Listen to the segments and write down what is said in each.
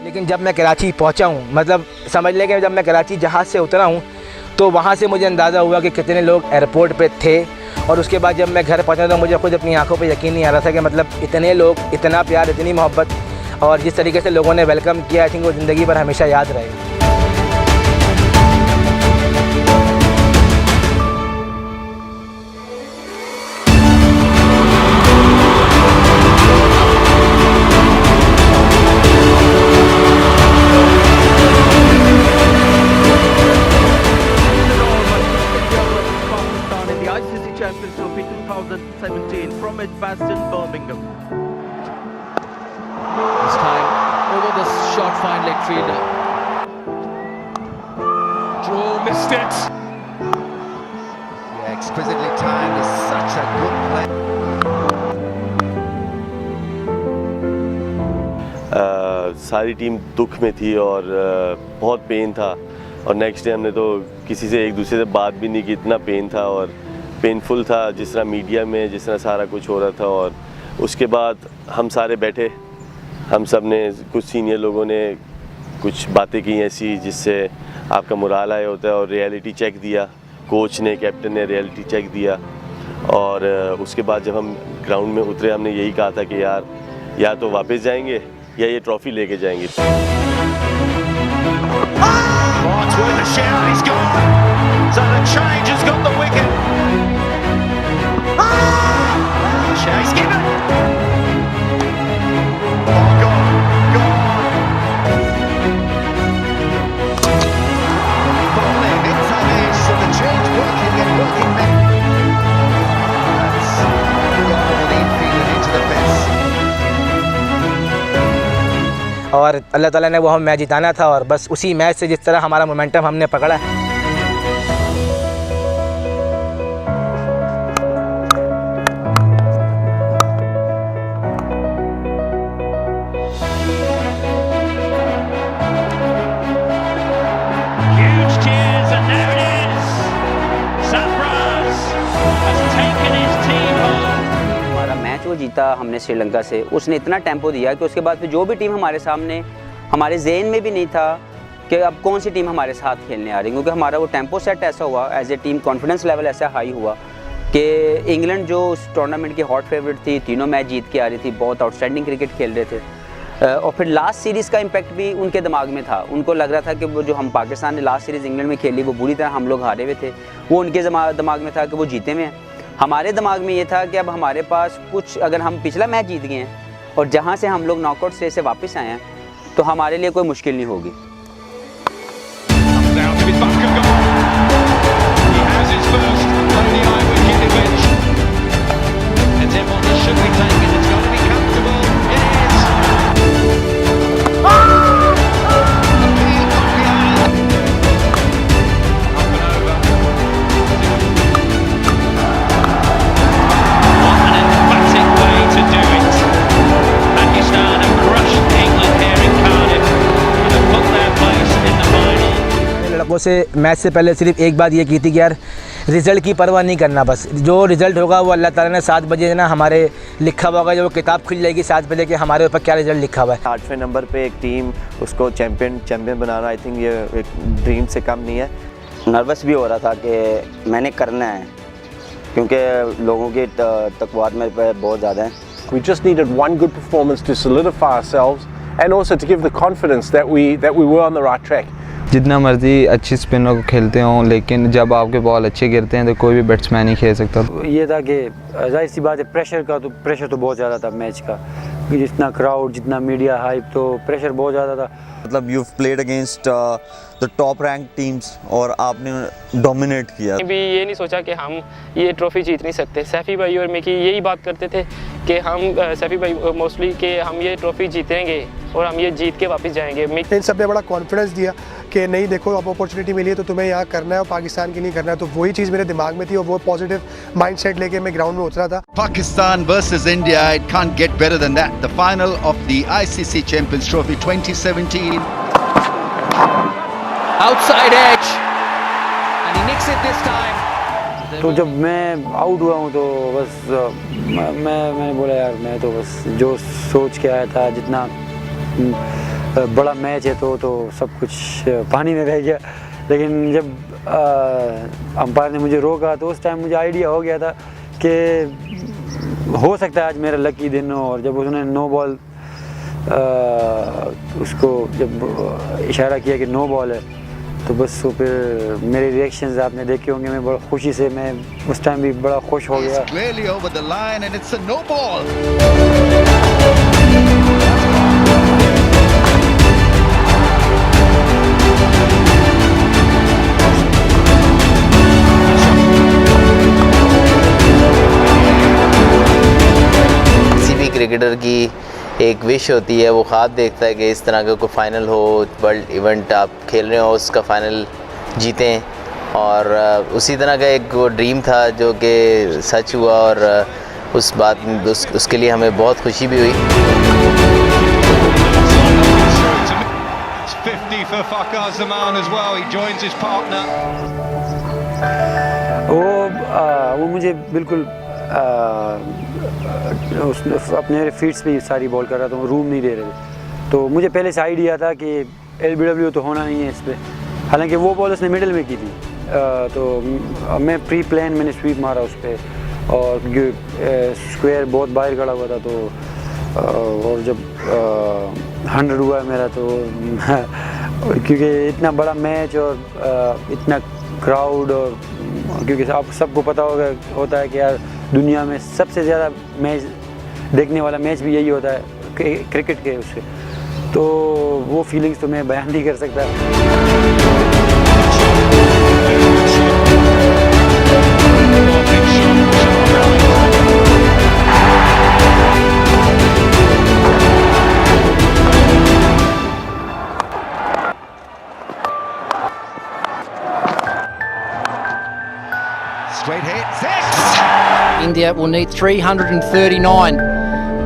लेकिन जब मैं कराची पहुंचा हूं, मतलब समझ लें कि जब मैं कराची जहाज़ से उतरा हूं तो वहां से मुझे अंदाज़ा हुआ कि कितने लोग एयरपोर्ट पे थे। और उसके बाद जब मैं घर पहुंचा तो मुझे खुद अपनी आंखों पे यकीन नहीं आ रहा था कि मतलब इतने लोग, इतना प्यार, इतनी मोहब्बत और जिस तरीके से लोगों ने वेलकम किया, आई थिंक वो ज़िंदगी भर हमेशा याद रहेगा। Champions Trophy 2017 from Edgbaston, Birmingham. This time over the short fine leg fielder. Draw, missed it. Yeah, exquisitely timed. It's such a good play. सारी टीम दुख में थी और बहुत पेन था और नेक्स्ट डे हमने तो किसी से एक दूसरे से बात भी नहीं की, इतना पेन था और पेनफुल था जिस तरह मीडिया में जिस तरह सारा कुछ हो रहा था। और उसके बाद हम सारे बैठे, हम सब ने, कुछ सीनियर लोगों ने कुछ बातें की ऐसी जिससे आपका मोराल आया होता है और रियलिटी चेक दिया, कोच ने, कैप्टन ने रियलिटी चेक दिया। और उसके बाद जब हम ग्राउंड में उतरे हमने यही कहा था कि यार या तो वापस जाएंगे या ये ट्रॉफी लेके जाएंगे। और अल्लाह ताला ने वो हम मैच जिताना था और बस उसी मैच से जिस तरह हमारा मोमेंटम हमने पकड़ा है। वो जीता हमने श्रीलंका से, उसने इतना टेम्पो दिया कि उसके बाद फिर जो भी टीम हमारे सामने, हमारे ज़हन में भी नहीं था कि अब कौन सी टीम हमारे साथ खेलने आ रही, क्योंकि हमारा वो टेम्पो सेट ऐसा हुआ, as a team confidence level ऐसा हाई हुआ कि इंग्लैंड जो उस टूर्नामेंट की हॉट फेवरेट थी, तीनों मैच जीत के आ रही थी, बहुत आउटस्टैंडिंग क्रिकेट खेल रहे थे। और फिर लास्ट सीरीज़ का इम्पैक्ट भी उनके दिमाग में था, उनको लग रहा था कि वो जो हम पाकिस्तान ने लास्ट सीरीज़ इंग्लैंड में खेली वो बुरी तरह हम लोग हारे हुए थे, वो उनके दिमाग में था कि वो जीते हुए हैं। हमारे दिमाग में ये था कि अब हमारे पास कुछ, अगर हम पिछला मैच जीत गए हैं और जहाँ से हम लोग नॉकआउट स्टेज से वापस आए हैं तो हमारे लिए कोई मुश्किल नहीं होगी। से मैच से पहले सिर्फ एक बात ये की थी कि यार रिज़ल्ट की परवाह नहीं करना, बस जो रिज़ल्ट होगा वो अल्लाह ताला ने 7 बजे ना हमारे लिखा हुआ होगा, जो किताब खुल जाएगी 7 बजे कि हमारे ऊपर क्या रिज़ल्ट लिखा हुआ है। 8वें नंबर पे एक टीम उसको चैम्पियन बनाना, आई थिंक ये एक ड्रीम से कम नहीं है। नर्वस भी हो रहा था कि मैंने करना है, क्योंकि लोगों के तकवात मेरे पे बहुत ज़्यादा है। We just needed one good performance to solidify ourselves and also to give the confidence that we were on the right track. जितना मर्जी अच्छी स्पिनर को खेलते हों, लेकिन जब आपके बॉल अच्छे गिरते हैं तो कोई भी बैट्समैन नहीं खेल सकता। ये था कि जाहिर सी बात है, प्रेशर तो बहुत ज़्यादा था मैच का, जितना क्राउड, जितना मीडिया हाइप, तो प्रेशर बहुत ज़्यादा था। मतलब you played against the top rank teams और आपने डोमिनेट किया। भी ये नहीं सोचा कि हम ये ट्रॉफी जीत नहीं सकते। सैफी भाई और मिकी यही बात करते थे कि हम, सैफी भाई मोस्टली, कि हम ये ट्रॉफी जीतेंगे और हम ये जीत के वापस जाएंगे। इन सब ने बड़ा कॉन्फिडेंस दिया कि नहीं देखो अब अपॉर्चुनिटी मिली है तो तुम्हें यहाँ करना है और पाकिस्तान की नहीं करना है, तो वही चीज़ मेरे दिमाग में थी और वो पॉजिटिव माइंडसेट लेके मैं ग्राउंड में उतरा था। Pakistan versus India, it can't get better than that. The final of the ICC Champions Trophy 2017. Outside edge and he nicks it this time. तो जब मैं आउट हुआ हूँ तो बस मैंने बोला यार मैं तो बस जो सोच के आया था, जितना बड़ा मैच है तो सब कुछ पानी में रह गया। लेकिन जब अंपायर ने मुझे रोका तो उस टाइम मुझे आइडिया हो गया था कि हो सकता है आज मेरा लकी दिन हो। और जब उसने नो बॉल उसको जब इशारा किया कि नो बॉल है तो बस वो फिर मेरे रिएक्शंस आपने देखे होंगे, मैं बड़ा खुशी से, मैं उस टाइम भी बड़ा खुश हो गया। किसी भी क्रिकेटर की एक विश होती है, वो ख्वाब देखता है कि इस तरह का कोई फ़ाइनल हो, वर्ल्ड इवेंट आप खेल रहे हो उसका फ़ाइनल जीतें। और उसी तरह का एक वो ड्रीम था जो कि सच हुआ और उस बात उसके लिए हमें बहुत खुशी भी हुई। वो मुझे बिल्कुल अपने फीट्स पे सारी बॉल कर रहा था, रूम नहीं दे रहे थे। तो मुझे पहले से आइडिया था कि LBW तो होना नहीं है इस पर, हालांकि वो बॉल उसने मिडिल में की थी। तो मैं प्री प्लान मैंने स्वीप मारा उस पर, और स्क्वायर बहुत बाहर खड़ा हुआ था। तो और जब 100 हुआ मेरा तो क्योंकि इतना बड़ा मैच और इतना क्राउड, और क्योंकि आप सबको पता होता है कि यार दुनिया में सबसे ज़्यादा मैच देखने वाला मैच भी यही होता है क्रिकेट के उससे, तो वो फीलिंग्स तो मैं बयान नहीं कर सकता। India will need 339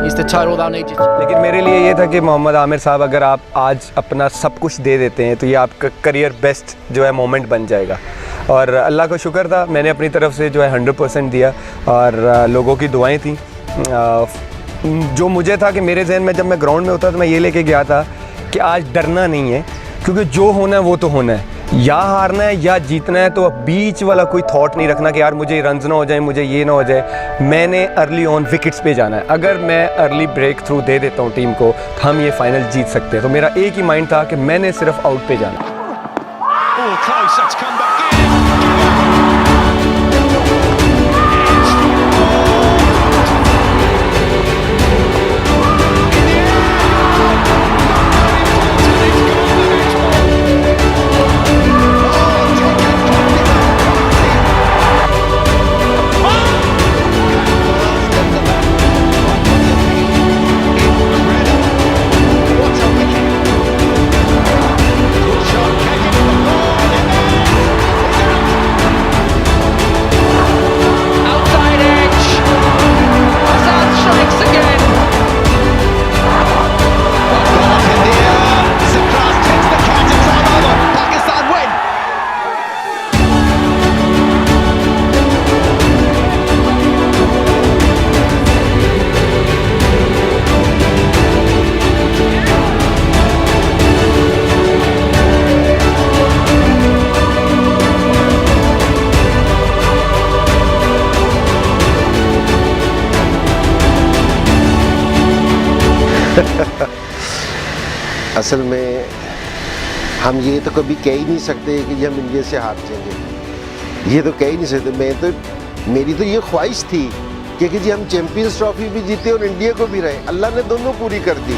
is the total they'll need to. लेकिन मेरे लिए ये था कि मोहम्मद आमिर साहब अगर आप आज अपना सब कुछ दे देते हैं तो ये आपका करियर बेस्ट जो है मोमेंट बन जाएगा। और अल्लाह का शुक्र था, मैंने अपनी तरफ से जो है 100% दिया और लोगों की दुआएं थी। जो मुझे था कि मेरे जहन में जब मैं ग्राउंड में होता तो मैं ये लेके गया था कि आज डरना नहीं है, क्योंकि जो होना है वो तो होना है, या हारना है या जीतना है। तो अब बीच वाला कोई थॉट नहीं रखना कि यार मुझे रन्स ना हो जाए, मुझे ये ना हो जाए। मैंने अर्ली ऑन विकेट्स पे जाना है। अगर मैं अर्ली ब्रेक थ्रू दे देता हूँ टीम को तो हम ये फाइनल जीत सकते हैं। तो मेरा एक ही माइंड था कि मैंने सिर्फ आउट पे जाना है। असल में हम ये तो कभी कह ही नहीं सकते कि हम इंडिया से हार जाएंगे, ये तो कह ही नहीं सकते। मेरी तो ये ख्वाहिश थी कि जी हम चैंपियंस ट्रॉफी भी जीते और इंडिया को भी रहे। अल्लाह ने दोनों पूरी कर दी।